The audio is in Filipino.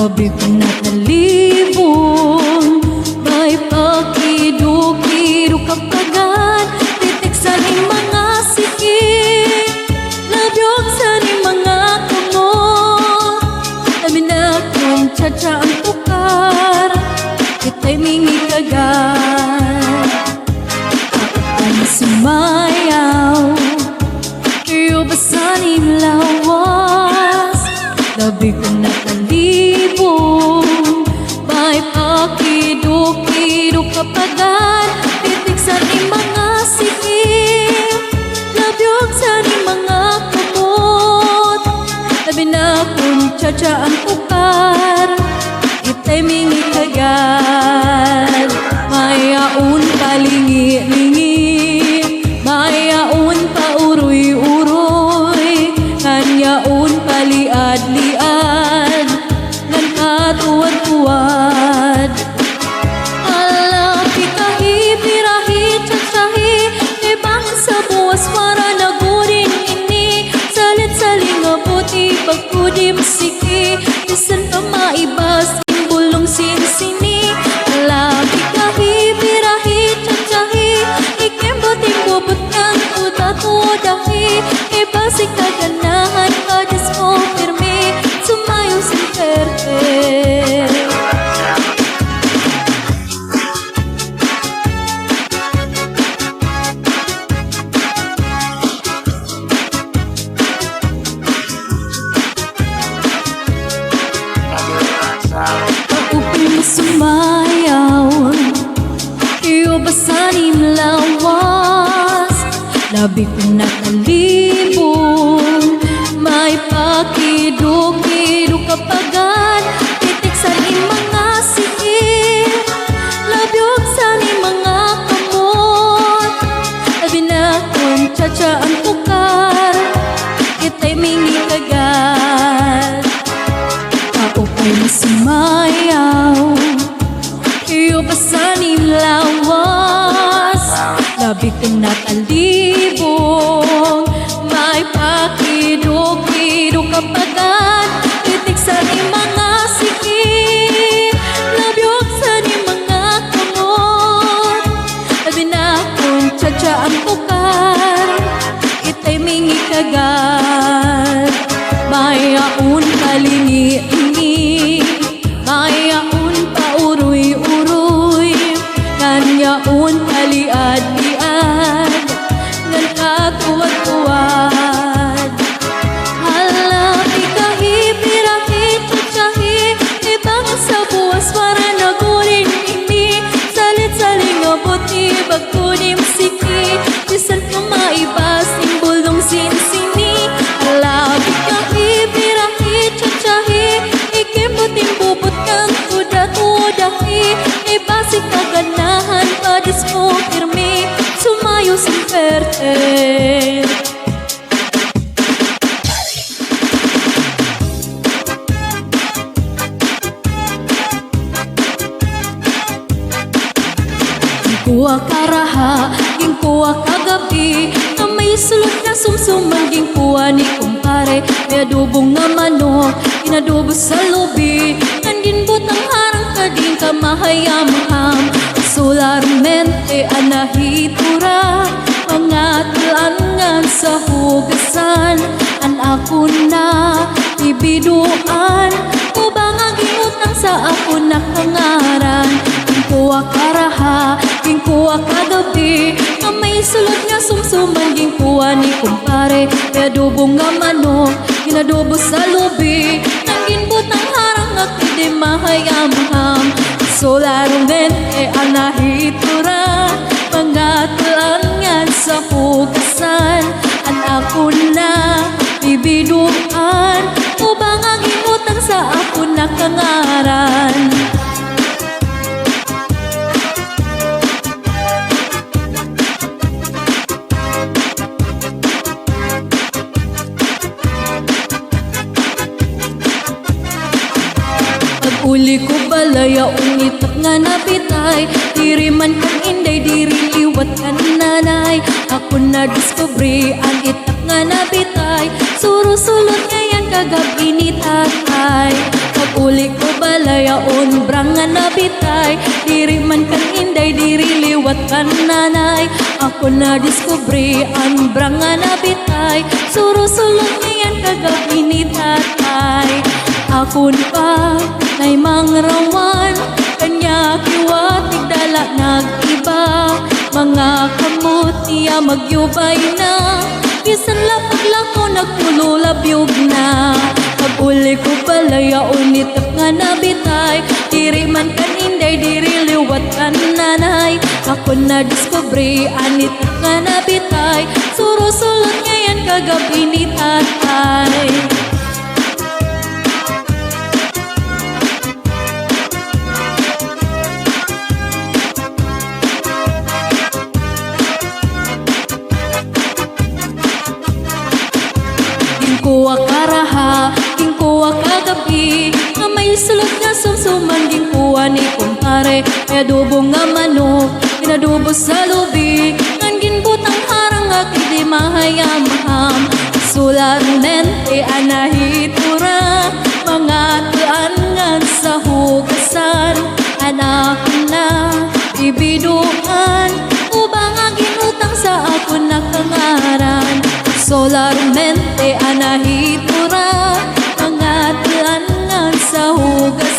Labi ko natalibong, may pakido-kido kapagan, titik sa ni mga sikit, labyog sa ni mga kamot. Labi na kong tsa-tsa ang tukar, kita'y mingi kagan. Ang sumayaw, iyo basanin lawas. Labi ko natalibong, may pakido-kido kapagan, titik sa ni mga sikip, labyog sa ni mga kamot. Labi na kong tsa-tsa ang tukar, ita'y mingi kagan. Mayaon palingi-lingi, mayaon pa uroy-uroy, kanyaon paliad-liad, ngan katuwad-tuwad. Alapi kahi, pirahi, tsatsahi, ibang sa buwas para nagurin ini, salit-saling abuti, pagkudi masiki, isan pa maibas, bulong sinsini. Alapi kahi, pirahi, tsatsahi, ikemboting bubot ng utat-udahi, ibasik kaganahan, kadis mo firme, sumayo sin perte. Pag-upin mo sumayaw, iyo basanin lawas. Labi ko natalibong, may pakido-kido kapagan, titik sa ni mga sikip, labyog sa ni mga kamot. Labi na kong tsa-tsa ang tukar, kita'y mingi kagan. Kaupay mo sumayaw, iyo basanin lawas. Labi ko natalibong, may pakido-kido kapagan, titik sa ni mga sikip, labyog sa ni mga kamot. Labi na kong tsa-tsa ang tukar, ita'y mingi kagan. Mayaon palingi-lingi, mayaon pa uroy-uroy, kanyaon paliad-liad, ngan katuwad-tuwad. Halapi kahi, pirahi, tsatsahi, ibang sa buwas para nagurin ini, salit-saling abuti, bagkuni masiki, bisan ka maibas, bulong sinsini. Halapi kahi, pirahi, tsatsahi, ikimbuting bubot kang udat-udahi, ibasik kaganahan, kadis mo firme, sumayo sin perte. Gingkuha karaha, gingkuha kagabi, na may sulod na sumsuman, gingkuha ni kumpare. May adubong nga manok, inadubo sa lubi, nandin butang harang ka din ka mahayam-ham. Solarmente anahitura, mga tulangan sa hugasan, an ako na ibiduan, ubang aging utang sa ako na kangaran. Gingkuha karaha, gingkuha kagabi, nga may sulod nga sumsuman, gingkuha ni kumpare. May adubong nga manok, ginadubo sa lubi, nangin butang harang nga kidi mahayam-ham. Solarmente anahitura, mga tulangan sa hugasan, an ako na ibiduan, ubang aging utang sa ako na kangaran. Uli ko balaya ungitak nga napitay, diri man kang inday, diri liwat ka nanay. Ako na discovery ang itak nga napitay, surusulot ngayon kagabi ni tatay. Pag-uli ko balayaon brangan na bitay, diri man kan inday, diri liwat kan nanay. Ako na diskubre ang brangan na bitay, surusulong ngayon kagabi ni tatay. Ako pa nay mangrawan, kanya kiwatig dala nag-iba. Mga kamot niya magyubay na, bisan lapag lako nagpululabyog na. Pag-uli ko balayaon nitap nga nabitay, diri man kan inday, diri liwat kan nanay. Ako na diskubre anitap nga nabitay, surusulot ngayon kagabi ni tatay. Kuwa karaha, ging kuwa kagabi, nga may sulod nga sumsuman, ging kuwa ni kumpare. May adobo nga manok, inadobo sa lubi, ngan ginbutang harang nga kidi mahayam-ham. Sularmente anahitura, mga tuan nga sa hugasan, anak na ibiduan, ubang nga ginutang sa ako nakangaran. Solarmente anahitura, mga tuan nga sa hugasan,